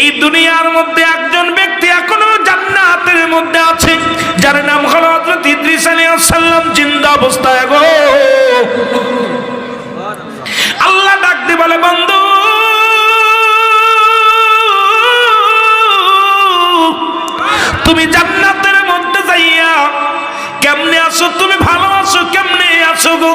এই দুনিয়ার মধ্যে একজন ব্যক্তি এখনো জান্নাতের মধ্যে আছে, যার নাম হলো হযরত ইদ্রিস আলাইহিস সালাম। জিন্দা অবস্থায় গো আল্লাহ ডাক দিয়ে বলে, বন্ধু তুমি জান্নাতের মধ্যে যাইয়া কেমনে আছো, তুমি ভালো আছো কেমনে আছো গো?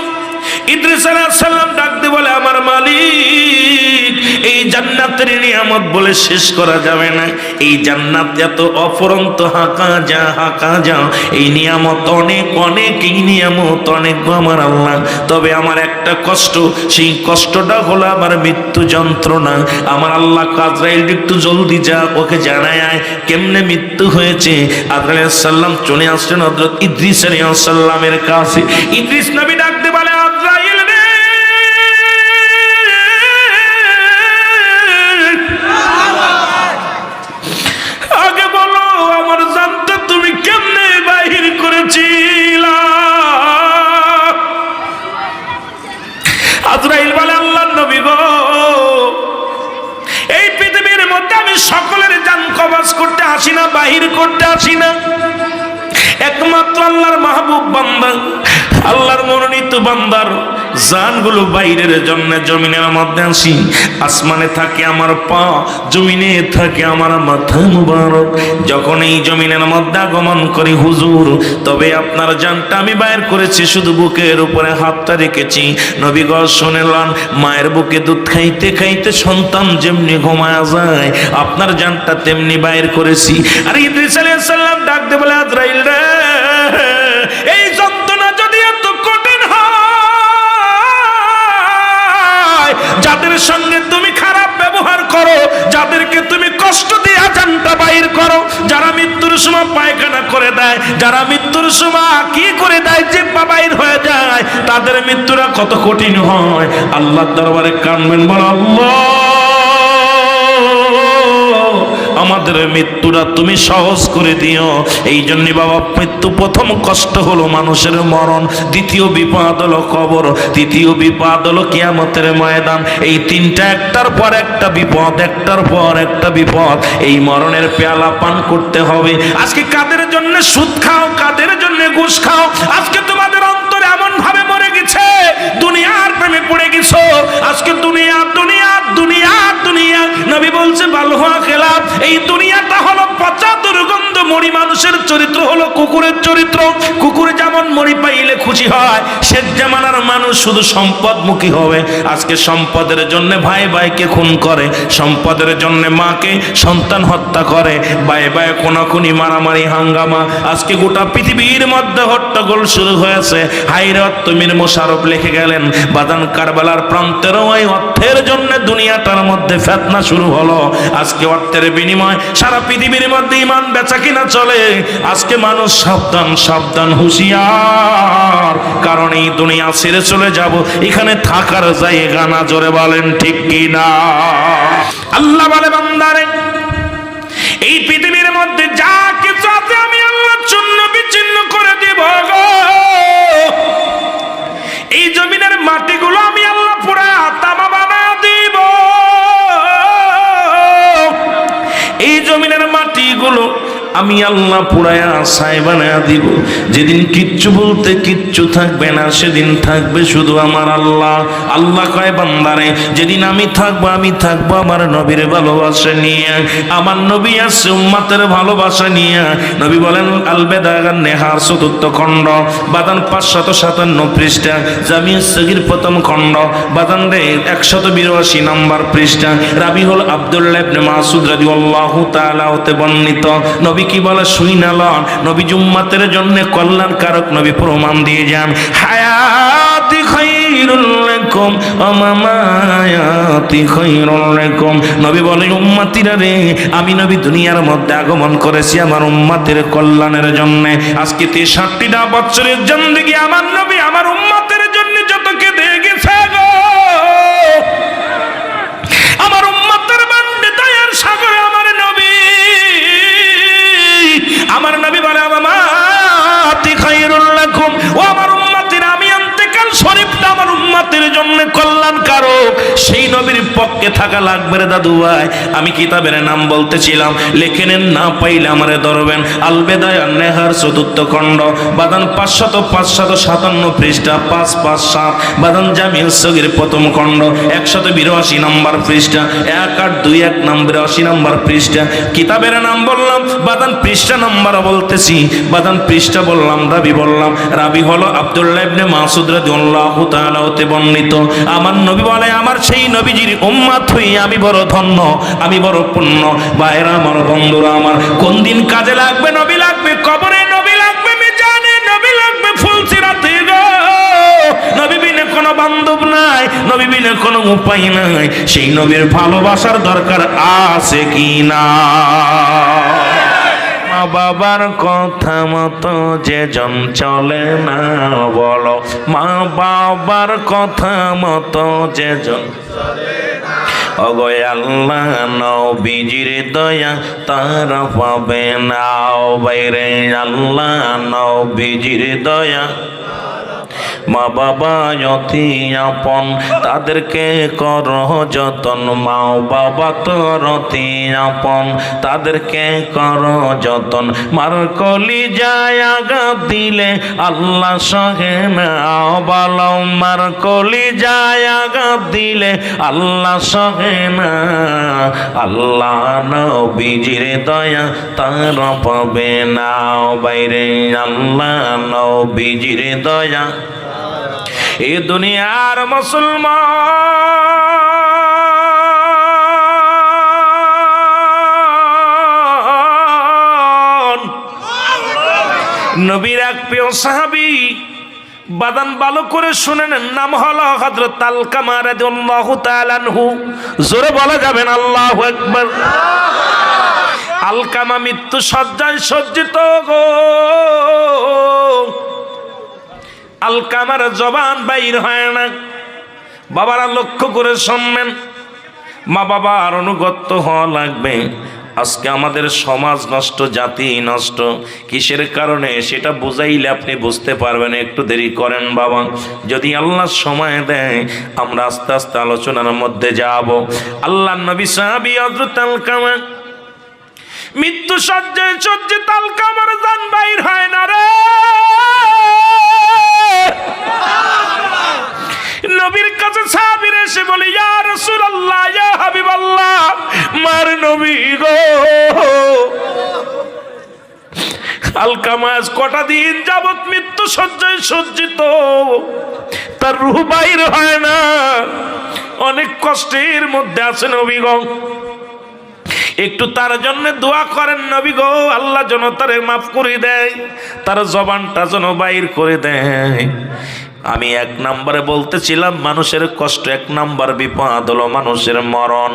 ইদ্রিস আলাইহিস সালাম ডাক দিয়ে বলে, আমার মালিক, এই জান্নাতের নিয়ামত বলে শেষ করা যাবে না। এই জান্নাত এত অফুরন্ত, হাঁকা যা এই নিয়ামত অনেক অনেক, এই নিয়ামত অনেক গো আমার আল্লাহ। তবে আমার একটা কষ্ট, সেই কষ্টটা হলো আমার মৃত্যু যন্ত্রণা। আমার আল্লাহ আজরাইল একটু জলদি যা, ওকে জানায় আয় কেমনে মৃত্যু হয়েছে। আজরাইল আলাইহিস সালাম চলে আসছেন হযরত ইদ্রিস আলাইহিস সালামের কাছে। ইদ্রিস নবী ডাক দিয়ে বলে, আজরাইল রে, আগে বলো আমার জানতে তুমি কেমনে বাহির করেছিলা? আজরাইল বলে, আল্লাহর নবী গো, এই পৃথিবীর মধ্যে আমি সকলের জান কবজ করতে আসি না, বাহির করতে আসি না। একমাত্র আল্লাহর মাহবুব বান্দা, আল্লাহর মনোনীত বান্দার জানগুলো বাইরের জন্য জমিনের মধ্যে আসি। আসমানে থাকে আমার পা, জমিনে থাকে আমার মাথা মুবারক। যখন এই জমিনের মধ্যে আগমন করি হুজুর, তবে আপনার জানটা আমি বাইর করেছি, শুধু বুকের উপরে হাতটা রেখেছি। নবী গো শুনলেন, মায়ের বুকে দুধ খাইতে খাইতে সন্তান যেমনি ঘুমায়া যায়, আপনার জানটা তেমনি বাইর করেছি। আর ইদ্রিস আলাইহিস সালাম ডাক দিয়ে বলে, আজরাইল রে, এই যন্ত্রণা যদি এত কঠিন হয়, যাদের সঙ্গে তুমি খারাপ ব্যবহার করো, যাদেরকে তুমি কষ্ট দিয়ে জানটা বাইর করো, যারা মৃত্যুর সময় পায়খানা করে দেয়, যারা মৃত্যুর সময় কি করে দেয়, জিহ্বা বাইর হয়ে যায়, তাদের মৃত্যুরা কত কঠিন হয়। আল্লাহর দরবারে কাঁদবেন, বলো আল্লাহ আমাদের মৃত্যুরা তুমি সহজ করে দিও। এই জন্য বাবা, মৃত্যু প্রথম কষ্ট হলো মানুষের মরণ, দ্বিতীয় বিপদ হলো কবর, তৃতীয় বিপদ হলো কিয়ামতের ময়দান। এই তিনটা একটার পর একটা বিপদ, একটার পর একটা বিপদ। এই মরণের পেয়ালা পান করতে হবে। আজকে কাদের জন্য সুদ খাও, কাদের জন্য ঘুষ খাও, আজকে তোমাদের অন্তরে এমন ভাবে মরে গেছে, দুনিয়ার প্রেমে পড়ে গেছো। আজকে দুনিয়া দুনিয়া দুনিয়া দুনিয়া, নবী বলছে বালহুয়া খেলাফ। এই দুনিয়াটা হলো পচা দুর্গন্ধ মরি, মানুষের চরিত্র হলো কুকুরের চরিত্র। কুকুর যেমন মরি পাইলে খুশি হয়, শেষ জামানার মানুষ শুধু সম্পদমুখী হবে। আজকে সম্পদের জন্য ভাই ভাইকে খুন করে, সম্পদের জন্য মাকে সন্তান হত্যা করে, ভাই ভাই কোনাকুনি মারামারি হাঙ্গামা। আজকে গোটা পৃথিবীর মধ্যে হট্টগোল শুরু হয়েছে। হাইরাত তুমির মোশারফ লিখে গেলেন, বাদান কারবালার প্রান্তেরও ওই অর্থের জন্য দুনিয়াটার মধ্যে ফিতনা শুরু হলো। আজকে অর্থের বিনিময় সারা পৃথিবীর মধ্যে ঈমান বেচা কিনা চলে। আজকে মানুষ সাবধান সাবধান, হুঁশিয়ার, কারণ এই দুনিয়া ছেড়ে চলে যাব, এখানে থাকার জায়গা না। জোরে বলেন ঠিক কি না? আল্লাহ বলে, বান্দারে, এই পৃথিবীর মধ্যে যা কিছু আছে আমি আল্লাহ চূর্ণ বিচ্ছিন্ন করে দেব গো। এই জমিনের মাটিগুলো আমি আল্লাহ পুরা তামা বানায় দিব। এই জমিনের মাটিগুলো আমি আল্লাহ পুরায়া ছাই বানায়া দিব। যেদিন কিচ্ছু বলতে কিচ্ছু থাকবে না, সেদিন থাকবে শুধু আমার আল্লাহ। আল্লাহ কয়, বান্দারে, যেদিন আমি থাকবো আমার নবীর ভালোবাসা নিয়ে। আমার নবী আছে উম্মতের ভালোবাসা নিয়ে। নবী বলেন, আল বেদাগান নেহার ৪র্থ খণ্ড, বাদান ৫৫৭ পৃষ্ঠা, জামিউস সগীর প্রথম খণ্ড, বাদান রে ১৮২ নম্বর পৃষ্ঠা। রাবি হল আব্দুল্লাহ ইবনে মাসউদ রাদিয়াল্লাহু তাআলা হতে বর্ণিত। নবী কি বলে শুইনালন, নবী উম্মতের জন্য কল্যাণকারক। নবী প্রমাণ দিয়ে যান, হায়াতি খায়রুল লাকুম ওয়া মামায়াতি খায়রুল লাকুম। নবী বলেন, উম্মতিরা রে, আমি নবী দুনিয়ার মধ্যে আগমন করেছি আমার উম্মতের কল্যাণের জন্য। আজকে ৬৩টা বছরের জিন্দেগি আমার নবী আমার উম্মতের জন্য যত কেঁদে গেছে গো। আমার উম্মতের বান্ডে দয়ার সাগরে আমার নবী, আমার নবী বলে, আমাতি খায়রুল লাকুম, ও আমার উম্মতিরা, আমি ইন্তেকাল শরীফটা আমার উম্মতের জন্য কল্যাণকারক। সেই নবীর পক্ষ কমপক্ষে থাকা লাগবে রে দাদু ভাই। আমি কিতাবের নাম বলতেছিলাম, লেখে নেন, না পাইলে আমারে ধরবেন। আল বেদায়া নেহার 4th খণ্ড বাদান 557 পৃষ্ঠা 557। বাদান জামিউল সগীর 1ম খণ্ড 182 নম্বর পৃষ্ঠা, 1821 নম্বর 80 নম্বর পৃষ্ঠা। কিতাবের নাম বললাম, বাদান পৃষ্ঠা নাম্বার বলতেছি, বাদান পৃষ্ঠা বললাম, রাবি বললাম। রাবি হলো আব্দুল্লাহ ইবনে মাসউদ রাদিয়াল্লাহু তাআলা হতে বর্ণিত। আমার নবী বলে, আমার সেই নবীজির উম্মত হই আমি বড় ধন্য, আমি বড় পুণ্য। ভাইরা আমার, বন্ধুরা আমার, কোন দিন কাজে লাগবে? নবী লাগবে কবরে, নবী লাগবে মিজানে, নবী লাগবে ফুলসিরাতে গো। নবী বিনে কোনো বান্ধব নাই, নবী বিনে কোনো উপায় নাই। সেই নবীর ভালোবাসার দরকার আছে কি না? মা বাবার কথা মতো যে জন চলে না, বলো মা বাবার কথা মতো যে জন ওগো আল্লাহ নবীজির দয়া তারা পাবে না। বাইরে আল্লাহ নবীজির দয়া, মা বাবা অতি আপন তাদেরকে করো যতন। মা বাবা তোর অতি আপন তাদেরকে করো যতন। মার কলি যায় আঘাত দিলে আল্লাহ সহে না, বলো মার কলি যায় আঘাত দিলে আল্লাহ সহে না। আল্লাহ নবীজির দয়া তারা পাবে না। বাইরে আল্লাহ নবীজির দয়া। এ দুনিয়ার মুসলমান নবীর এক প্রিয় সাহাবী, বাদান ভালো করে শুনে নেন, নাম হলো হযরত আলকামা রাদিয়াল্লাহু তাআলা আনহু। জোরে বলা যাবেন আল্লাহু আকবার। আলকামা মৃত্যু শয্যায় সজ্জিত গো। আলকামার জবান বাইর হয় না। বাবারা লক্ষ্য করে শুনবেন, মা বাবার অনুগত হওয়া লাগবে। আজকে আমাদের সমাজ নষ্ট, জাতি নষ্ট, কিসের কারণে সেটা বুঝাইলে আপনি বুঝতে পারবেন। একটু দেরি করেন বাবা, যদি আল্লাহ সময় দেয় আমরা আস্তে আস্তে আলোচনার মধ্যে যাব। আল্লাহ নবী সাহাবী হযরত আলকামা মৃত্যু সজ্জায় সজ্জিত। আলকামার জান বাইর হয় না রে। নবীর কাছে সাহাবীরা এসে বলে, ইয়া রাসূলুল্লাহ, ইয়া হাবিবাল্লাহ, মার নবী গো। আলকামা আজ কটা দিন যাবত মৃত্যু সজ্জায় সজ্জিত, তার রূহ বাইর হয় না, অনেক কষ্টের মধ্যে আছে নবী গো। একটু তার জন্য দোয়া করেন নবী গো, আল্লাহ যেন তারে মাফ করে দেয়, তার জবানটা যেন বাইর করে দেয়। আমি 1 নম্বরে বলতেছিলাম, মানুষের কষ্ট 1 নম্বর বিপদ হলো মানুষের মরণ,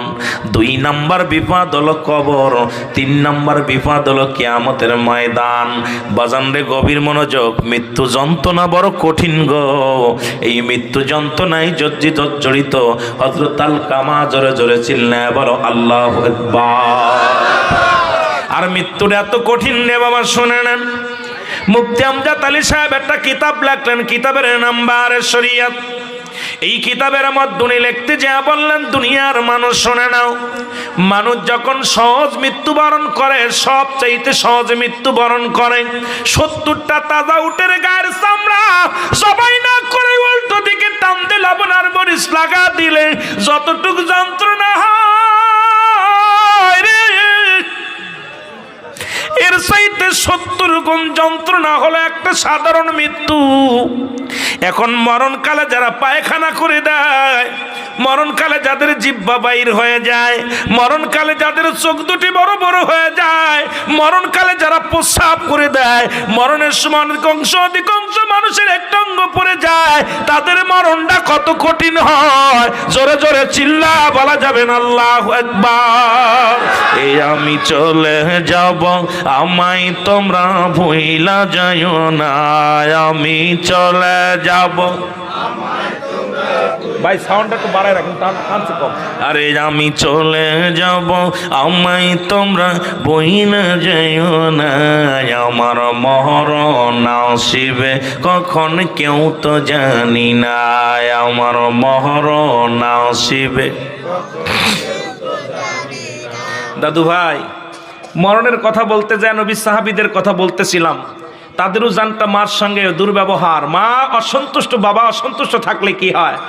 2 নম্বর বিপদ হলো কবর, 3 নম্বর বিপদ হলো কিয়ামতের ময়দান। বাজানরে গভীর মনোযোগ, মৃত্যু যন্ত্রণা বড় কঠিন গো। এই মৃত্যু যন্ত্রণায় জর্জরিত হযরত আলকামা জোরে জোরে চিল্লায় বলো আল্লাহু আকবার। আর মৃত্যুটা এত কঠিন রে বাবা, শুনে নেন। মুফতি আমজাদ আলী সাহেব একটা কিতাব লেখলেন, কিতাবের নাম বারে শরিয়ত। এই কিতাবের মধ্যে উনি লিখতে যা বললেন, দুনিয়ার মানুষ শুনে নাও, মানুষ যখন সহজ মৃত্যুবরণ করে, সবচাইতে সহজ মৃত্যুবরণ করে 70টা তাজা উটের গায়ের চামড়া সবাই না করে উল্টো দিকে টান দিয়ে লবণ আর মরিচ লাগা দিলে যতটুকু যন্ত্রণা হয় রে, এর চাইতে 70 গুণ যন্ত্রণা হলো একটা সাধারণ মৃত্যু। এখন মরণকালে যারা পায়খানা করে দেয়, মরণকালে যাদের জিহ্বা বাইর হয়ে যায়, মরণকালে যাদের চোখ দুটি বড় বড় হয়ে যায়, মরণকালে যারা প্রস্রাব করে দেয়, মরণের সময় অধিকাংশ মানুষের একটা অঙ্গ পড়ে যায়, তাদের মরণটা কত কঠিন হয়, জোরে জোরে চিল্লা বলা যাবে না আল্লাহু আকবার। এই আমি চলে যাব, আমায় তোমরা ভুইলা যাইও না, আমি চলে যাব। ভাই সাউন্ডটা একটু বাড়ায় রাখুন, টানছে কম। আরে আমি চলে যাব, আমায় তোমরা বইনা যাইও না, আমার মরণ আসিবে কখন কেউ তো জানি না, আমার মরণ আসিবে। দাদু ভাই, মরণের কথা বলতে যায় নবী সাহাবীদের কথা বলতেছিলাম, তাদেরও জানটা মার সঙ্গে দুর্ব্যবহার। মা অসন্তুষ্ট, বাবা অসন্তুষ্ট থাকলে কি হয়?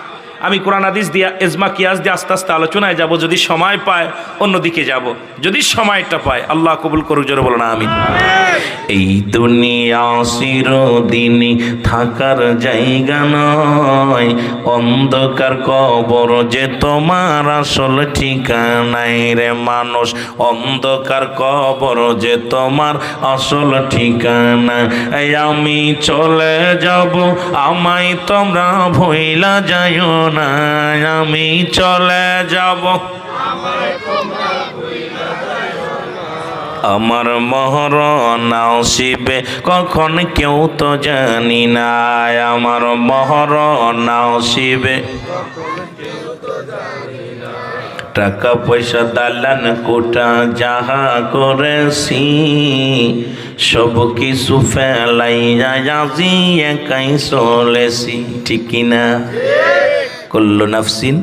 আমি কোরআন হাদিস দিয়া এজমা কিয়াস দিয়ে আস্তে আস্তে আলোচনায় যাব, যদি সময় পায় অন্যদিকে যাব, যদি সময়টা পায়। আল্লাহ কবুল করুক, জোরে বলো না আমিন। এই দুনিয়া চিরদিনই থাকার জায়গা নয়, অন্ধকার কবর যে তোমার আসল ঠিকানাই রে মানুষ, অন্ধকার কবর যে তোমার আসল ঠিকানা। আমি চলে যাব, আমায় তোমরা ভুইলা যাইও না, আমি চলে যাব, আমার মরণ আসিবে কখন কেউ তো জানি না, আমার মরণ আসিবে। টাকা পয়সা দালান কোটা যাহা করেছি, সব কিছু ফেলাইয়া আজি একাই চলেছি, ঠিক কিনা? কুল্লু নাফসিন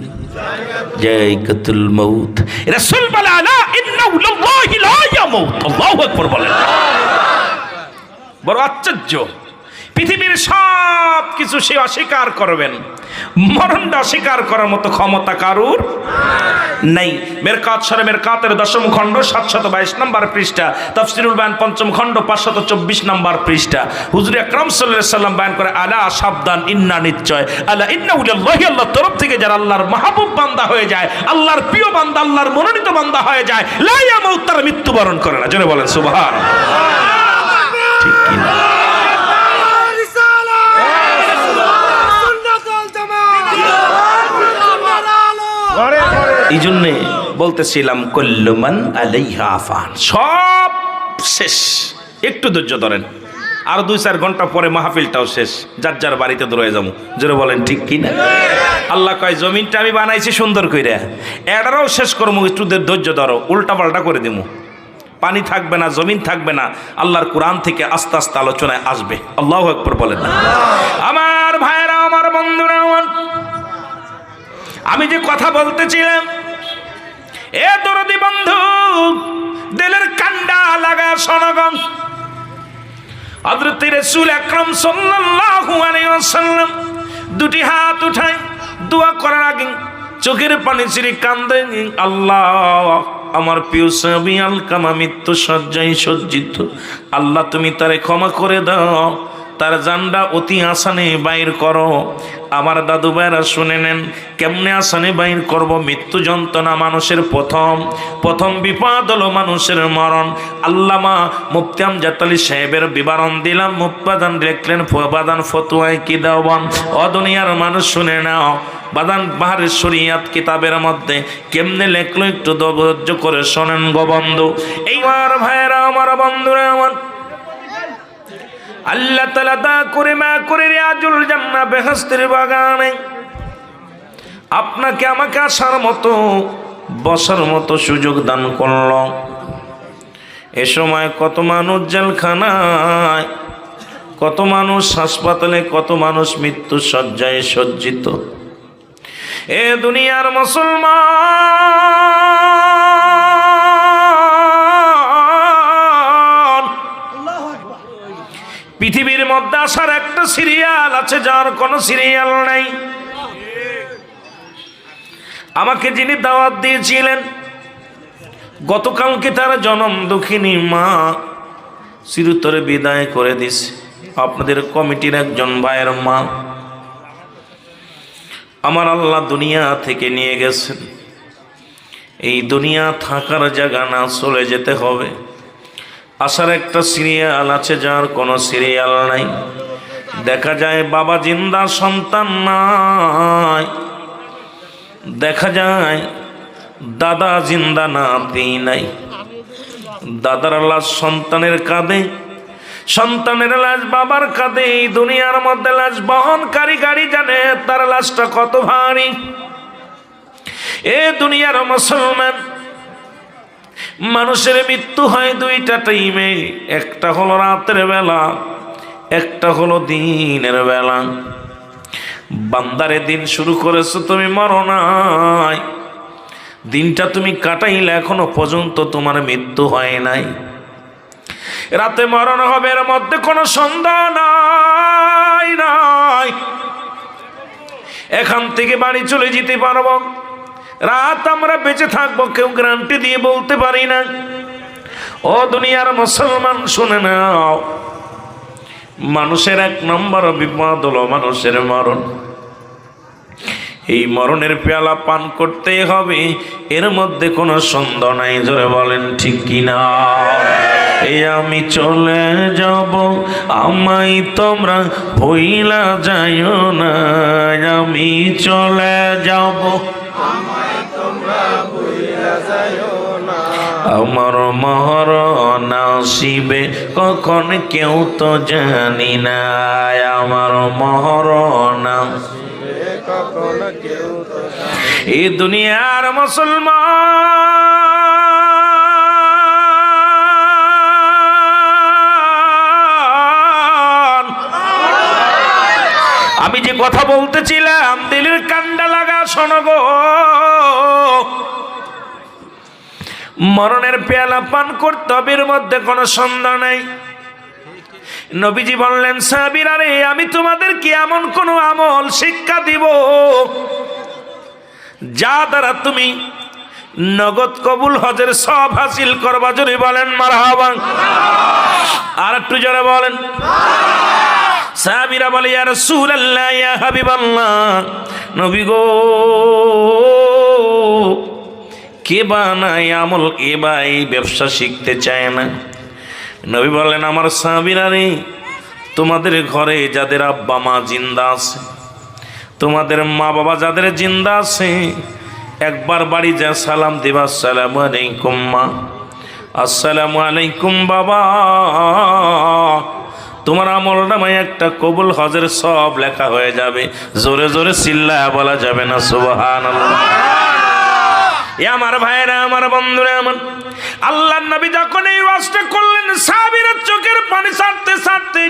যায়কাতুল মাউত। রাসূল বলে আলা ইন্নাহু লিল্লাহি লা ইয়ামুত। আল্লাহু আকবার বলেন। বড় আশ্চর্য, পৃথিবীর সব কিছু সে অস্বীকার করবেন, মরণটা অস্বীকার করার মতো ক্ষমতা কারুর নাই। মেরকাত সরে মেরকাতের 10ম খণ্ড 722 নম্বর পৃষ্ঠা, তাফসীরুল বায়ান 5ম খণ্ড 524 নম্বর পৃষ্ঠা, হুজুর আকরাম সাল্লাল্লাহু আলাইহি সাল্লাম বয়ান করে, আলা সাবধান, ইন্না নিশ্চয়, আলা ইন্নাহু লিল্লাহি, আল্লাহর তরফ থেকে যারা আল্লাহর মাহবুব বান্দা হয়ে যায়, আল্লাহর প্রিয় বান্দা, আল্লাহর মনোনীত বান্দা হয়ে যায়, লা ইয়ামুত, তারা মৃত্যুবরণ করে না। জোরে বলেন সুবহানাল্লাহ। ঠিক কি না? এই জন্যে বলতেছিলাম কুল্লু মান আলাইহা ফান, সব শেষ, একটু ধৈর্য ধরেন, আর 2-4 ঘন্টা পরে মাহফিলটাও শেষ, যার যার বাড়িতে দৌড়ে যাবো। জোরে বলেন ঠিক কি না? আল্লাহ কয় জমিনটা আমি বানাইছি সুন্দর কইরা, এটারও শেষ করবো, একটু ধৈর্য ধরো, উল্টা পাল্টা করে দিমু, পানি থাকবে না, জমিন থাকবে না, আল্লাহর কোরআন থেকে আস্তে আস্তে আলোচনায় আসবে। আল্লাহু আকবার বলেন না? আমার ভাইরা, আমার বন্ধুরা, আমি যে কথা বলতেছিলাম, এ দরদি বন্ধু, দিলের কান্ডা লাগা শোনগণ। হযরত রাসূল আকরাম সাল্লাল্লাহু আলাইহি ওয়াসাল্লাম দুটি হাত উঠায় দোয়া করার আগে চোখের পানি ছেড়ে কান্দেন, আল্লাহ, আমার প্রিয় সাহাবী আলকামা মৃত্যু শয্যায় সজ্জিত, আল্লাহ তুমি তারে ক্ষমা করে দাও, তার জানটা অতি আসানে বাইর করো। আমার দাদু ভাইরা শুনে নেন, কেমনে আসানে বাইর করব? মৃত্যু যন্ত্রণা মানুষের প্রথম বিপদ হলো মানুষের মরণ। আল্লামা মুফতি আমজাদ আলী সাহেবের বিবরণ দিলাম, মুফতি লিখলেন, বাদান ফতুয়ায় কি দেওয়ান, ও দুনিয়ার মানুষ শুনে নাও, বাদান বাহারের শরিয়াত কিতাবের মধ্যে কেমনে লেখলো, একটু ধৈর্য করে শোনেন গো বন্ধু। এইবার ভাইরা, আমার বন্ধুরা, আমার আল্লাহ তাআলা দা করে মা করে রিয়াজুল জান্নাহ বেহেশতের বাগানে আপনাকে আমাকে আসার মতো, বসার মতো সুযোগ দান করল। এ সময় কত মানুষ জেলখানায়, কত মানুষ হাসপাতালে, কত মানুষ মৃত্যু শয্যায় সজ্জিত। এ দুনিয়ার মুসলমান, পৃথিবীর মধ্যে আসার একটা সিরিয়াল আছে, যার কোনো সিরিয়াল নাই। আমাকে যিনি দাওয়াত দিয়েছিলেন, গতকালকে তার জনম দুঃখিনী মা চিরতরে বিদায় করে দিছে, আপনাদের কমিটির একজন ভাইয়ের মা। আমার আল্লাহ দুনিয়া থেকে নিয়ে গেছেন, এই দুনিয়া থাকার জায়গা না, চলে যেতে হবে। আসার একটা সিরিয়াল আছে, যার কোনো সিরিয়াল নাই। দেখা যায় বাবা জিন্দা, সন্তান নাই। দেখা যায় দাদা জিন্দা, নাতি নাই। দাদার লাশ সন্তানের কাঁধে, সন্তানের লাশ বাবার কাঁধে। এই দুনিয়ার মধ্যে লাশ বহনকারী গাড়ি জানে তার লাশটা কত ভারী। এ দুনিয়ার মুসলমান, মানুষের মৃত্যু হয় 2টা টাইমে, একটা হলো রাতের বেলা, একটা হলো দিনের বেলা। বান্দারে দিন শুরু করেছো তুমি, মরো নাই। দিনটা তুমি কাটাইলে এখনো পর্যন্ত তোমার মৃত্যু হয় নাই। রাতে মরণ হবে, এর মধ্যে কোনো সন্দেহ নাই। এখান থেকে বাড়ি চলে যেতে পারবো, রাত আমরা বেঁচে থাকবো কেউ গ্যারান্টি দিয়ে বলতে পারি না। ও দুনিয়ার মুসলমান শুনে নাও, মানুষের 1 নম্বর বিপদ হলো মানুষের মরণ। এই মরণের পেয়ালা পান করতেই হবে, এর মধ্যে কোনো সন্দেহ নাই। জোরে বলেন ঠিক কিনা? এই আমি চলে যাব, আমায় তোমরা ভুইলা যাইও না। আমি চলে যাব, আমায় তোমরা ভুইলা যাইও না। আমার মরণ আসিবে কখন কেউ তো জানি না। আমার মরণ এই দুনিয়ার মুসলমান, আমি যে কথা বলতেছিলাম দিলের কান্ডা লাগা শোনো গো। মরণের পেয়ালা পান করতে হবে, এর মধ্যে কোনো সন্দেহ নাই। নবীজি বললেন, সাহাবীরা রে, আমি তোমাদেরকে এমন কোন আমল শিক্ষা দিব যা দ্বারা তুমি নগদ কবুল হজের সব হাসিল করবা। জোরে বলেন মারহাবা। আর একটু জোরে বলেন। সাহাবীরা বলে, ইয়া রাসূলুল্লাহ, ইয়া হাবিবাল্লাহ, নবী গো, কে বা নাই আমল, কে বা এই ব্যবসা শিখতে চায় না? নবী বললেন, আমার সাহাবীরা রে, তোমাদের ঘরে যাদের আব্বা মা জিন্দা আছে, তোমাদের মা বাবা যাদের জিন্দা আছে, একবার বাড়ি যা সালাম দিবা, আসসালামু আলাইকুম মা, আসসালামু আলাইকুম বাবা। তোমার আমল নামায় একটা কবুল হজের সব লেখা হয়ে যাবে। জোরে জোরে চিল্লায়া বলা যাবে না সুবহানাল্লাহ? আমার ভাইরা, আমার বন্ধুরা, আমার আল্লাহর নবী যখন এই ওয়াজটা করলেন, সাহাবীরা চোখের পানি ছাড়তে ছাড়তে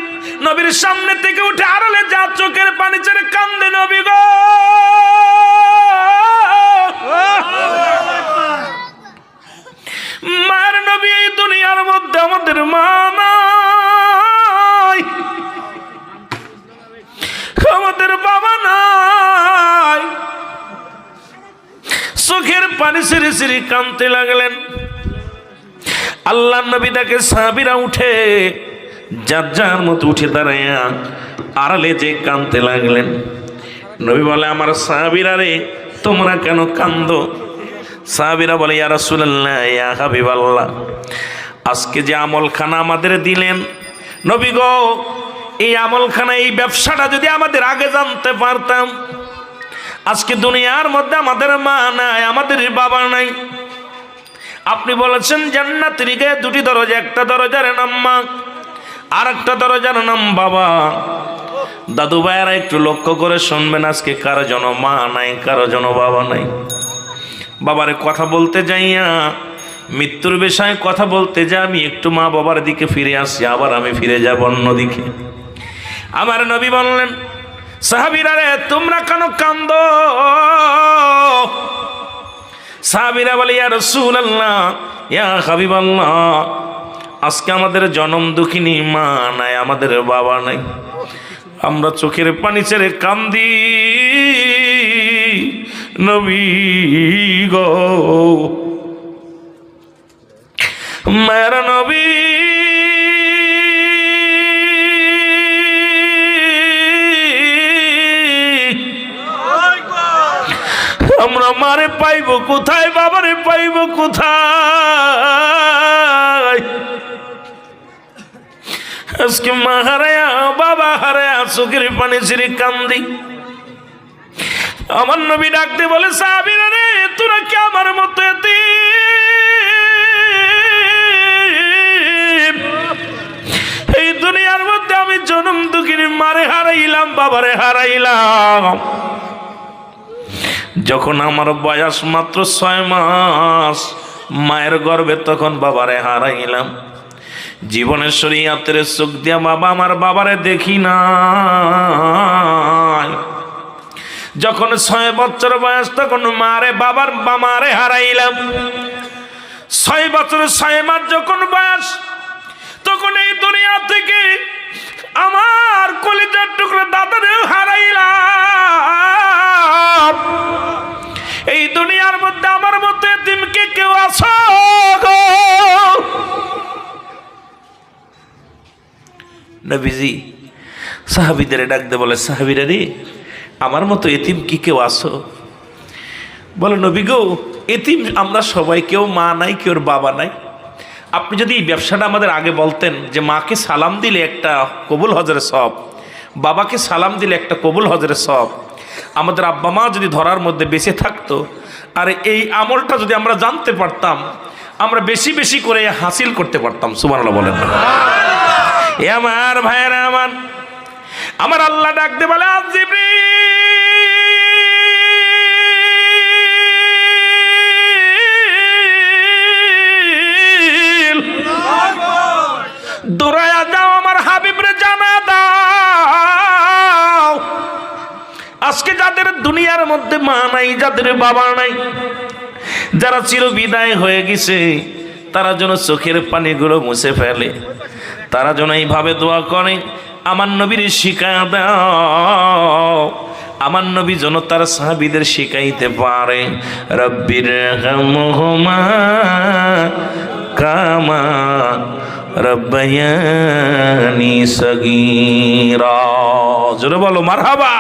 নবীর সামনে থেকে উঠে আড়ালে যা চোখের পানি ছেড়ে কান্দে, নবী গো, মায়ের নবী, এই দুনিয়ার মধ্যে আমাদের মা নাই, আমাদের বাবা নাই। চোখের পানি সিরি সিরি কাঁদতে লাগলেন। আল্লাহর নবী তাকে সাহাবীরা উঠে যার যার মতো উঠে দাঁড়াইয়া আড়ালে যে কাঁদতে লাগলেন। নবী বলে, আমার সাহাবীরা রে, তোমরা কেন কান্দো? সাহাবীরা বলে, ইয়া রাসূলুল্লাহ, ইয়া হাবিবাল্লাহ, আজকে যে আমলখানা আমাদের দিলেন নবী গো, এই আমলখানা, এই ব্যবসাটা যদি আমাদের আগে জানতে পারতাম, আজকে দুনিয়ার মধ্যে আমাদের মা নাই, আমাদের বাবা নাই। আপনি বলেছেন জান্নাতের গায়ে 2টি দরজা, একটা দরজার নাম মা, আর একটা দরজার নাম বাবা। দাদু ভাইয়েরা একটু লক্ষ্য করে শুনবেন, আজকে কারো জন্য মা নাই, কারো জন্য বাবা নাই। বাবারে কথা বলতে যাইয়া, মৃত্যুর বিষয়ে কথা বলতে যা, আমি একটু মা বাবার দিকে ফিরে আসি, আবার আমি ফিরে যাব অন্যদিকে। আমার নবী বললেন, সাহাবীরা রে, তোমরা কেন কান্দো? সাহাবীরা বলে, ইয়া রাসূলুল্লাহ, ইয়া হাবিবাল্লাহ, আজকে আমাদের জনম দুঃখিনী মা নাই, আমাদের বাবা নাই, আমরা চোখের পানি ছেড়ে কান্দি নবী গো। মায়ের নবী, আমরা মারে পাইব কোথায়, বাবারে পাইব কোথায়? আজকে মা হারায়া, বাবা হারায়া চোখের পানি ছিঁড়ে কান্দি। আমার নবী ডাকতে বলে, সাহাবীরা রে, তোরা কি আমার মতো এতিম? এই দুনিয়ার মধ্যে আমি জনম দুঃখিনী মারে হারাইলাম, বাবারে হারাইলাম। যখন আমার বয়স মাত্র 6 মাস, মায়ের গর্ভে তখন বাবারে হারাইলাম। জীবনের শরীয়তের চোখ দিয়া বাবা আমার বাবারে দেখি না। যখন 6 বছর বয়স তখন মারে বাবার মারে হারাইলাম। 6 বছর 6 মাস যখন বয়স তখন এই দুনিয়া থেকে আমার কলিজার টুকরা দাদারেও হারাইলাম। এই দুনিয়ার মধ্যে আমার মতো এতিমকে কেউ আছো গো? নবীজি সাহাবীদের ডাকতে বলে, সাহাবীরা রে, আমার মতো এতিম কি কেউ আছো? বলে, নবী গো, এতিম আমরা সবাই, কেউ মা নাই, কেউ বাবা নাই। আপনি যদি এই ব্যবসাটা আমাদের আগে বলতেন যে মাকে সালাম দিলে একটা কবুল হজরের সওয়াব, বাবাকে সালাম দিলে একটা কবুল হজরের সওয়াব, আমাদের আব্বা মা যদি ধরার মধ্যে বেঁচে থাকতো, আর এই আমলটা যদি আমরা জানতে পারতাম, আমরা বেশি বেশি করে হাসিল করতে পারতাম। সুবহানাল্লাহ বলেন না? এ আমার ভাইয়েরা, আমার আল্লাহ ডাকতে বলে, আজ জিবরিল দৌড়ায়া যাও, আমার হাবিবরে জানা দাও, আজকে যাদের দুনিয়ার মধ্যে মা নাই, যাদের বাবা নাই, যারা চির বিদায় হয়ে গেছে, তারা যেন চোখের পানিগুলো মুছে ফেলে, তারা যেন এইভাবে দোয়া করে, আমার নবীর শিখায়া দাও। আমার নবী যেন তার সাহাবীদের শিখাইতে পারে, রব্বির হামহুমা কামা রব্বায়ানি সগীরা। জোরে বলো মারহাবা।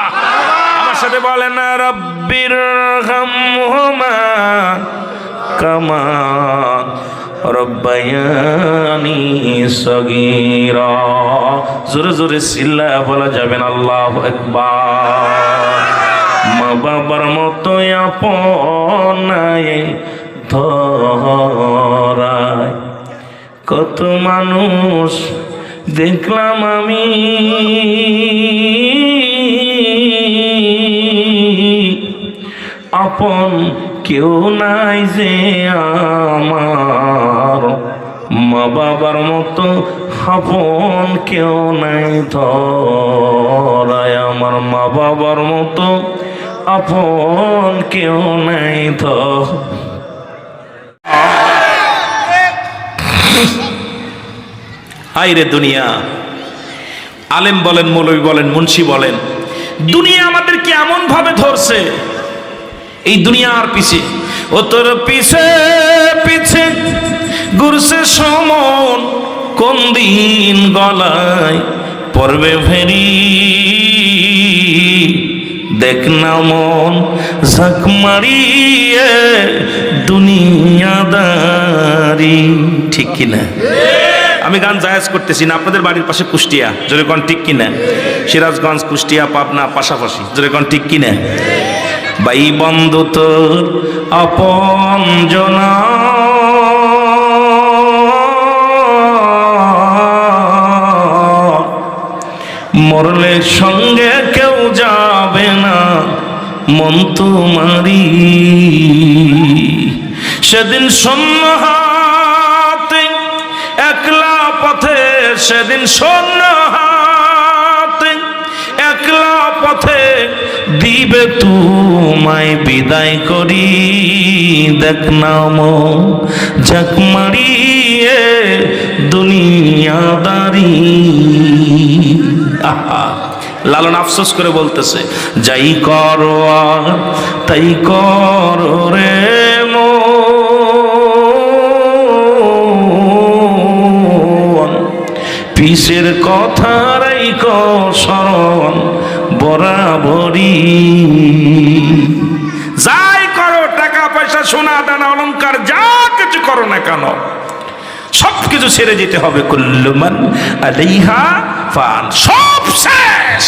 আমার সাথে বলেন না, রব্বির হামহুমা কামা রব্বায়ানি সগীরা। জোরে জোরে চিল্লা বলা যাবেন আল্লাহু আকবার। মা বাবার মতো আপনায় ধরায় কত মানুষ দেখলাম আমি, আপন কেউ নাই যে আমার, মা বাবার মতো আপন কেউ নাই ধরায়, আমার মা বাবার মতো আপন কেউ নাই ধর। আইরে দুনিয়া, আলেম বলেন, মৌলবী বলেন, মুন্সি বলেন, দুনিয়া আমাদেরকে এমন ভাবে ধরছে, এই দুনিয়ার পিছে, ও তোর পিছে পিছে ঘুরছে সমন, কোন দিন গলায় পড়বে ভেরি, দেখ না মন ঝাঁক মারিয়ে দুনিয়াদারি। ঠিক কিনা? আমি গান জায়েজ করতেছি না। আপনাদের বাড়ির পাশে কুষ্টিয়া, জোরে কোন ঠিক কিনা? সিরাজগঞ্জ, কুষ্টিয়া, পাবনা পাশাপাশি, জোরে কোন ঠিক কিনা? ভাই বন্ধু তোর আপন জনা, মরলে সঙ্গে কেউ যাবে না, মন তোমারি। সেদিন শূন্য হাতে একলা পথে, সেদিন শূন্য হাতে একলা পথে দিবে তোমায় বিদায় করি, দেখ নাম ঝাঁক মারিয়ে দুনিয়াদারি। লালন আফসোস করে বলতেছে, যাই করো আর তাই করো রে মন, পিসের কথা রাইখো স্মরণ বরাবরই। যাই করো, টাকা পয়সা সোনা দানা অলংকার যা কিছু করো না কেন, সব কিছু ছেড়ে যেতে হবে। কুল্লু মান আলাইহা ফান, সব শেষ।